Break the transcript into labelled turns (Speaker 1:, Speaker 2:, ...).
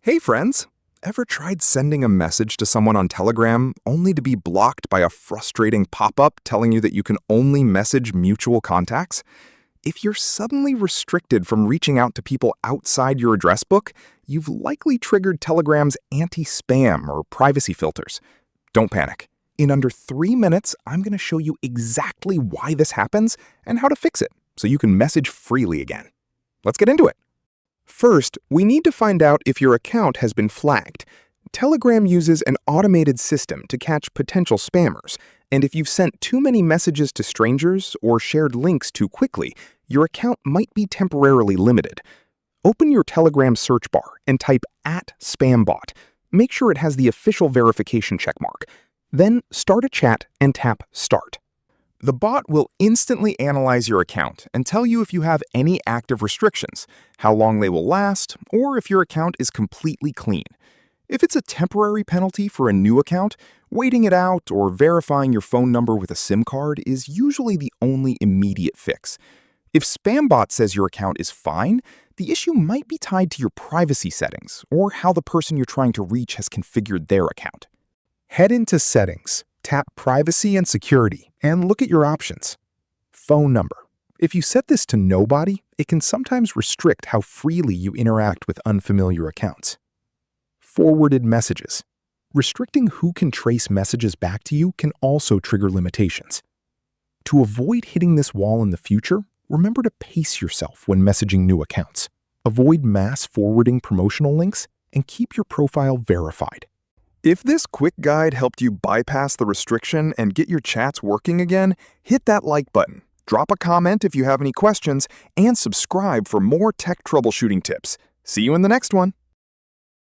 Speaker 1: Hey friends! Ever tried sending a message to someone on Telegram only to be blocked by a frustrating pop-up telling you that you can only message mutual contacts? If you're suddenly restricted from reaching out to people outside your address book, you've likely triggered Telegram's anti-spam or privacy filters. Don't panic. In under 3 minutes, I'm going to show you exactly why this happens and how to fix it so you can message freely again. Let's get into it. First, we need to find out if your account has been flagged. Telegram uses an automated system to catch potential spammers, and if you've sent too many messages to strangers or shared links too quickly, your account might be temporarily limited. Open your Telegram search bar and type @SpamBot. Make sure it has the official verification checkmark. Then start a chat and tap Start. The bot will instantly analyze your account and tell you if you have any active restrictions, how long they will last, or if your account is completely clean. If it's a temporary penalty for a new account, waiting it out or verifying your phone number with a SIM card is usually the only immediate fix. If SpamBot says your account is fine, the issue might be tied to your privacy settings or how the person you're trying to reach has configured their account. Head into Settings. Tap Privacy and Security and look at your options. Phone number. If you set this to nobody, it can sometimes restrict how freely you interact with unfamiliar accounts. Forwarded messages. Restricting who can trace messages back to you can also trigger limitations. To avoid hitting this wall in the future, remember to pace yourself when messaging new accounts. Avoid mass forwarding promotional links and keep your profile verified. If this quick guide helped you bypass the restriction and get your chats working again, hit that like button, drop a comment if you have any questions, and subscribe for more tech troubleshooting tips. See you in the next one.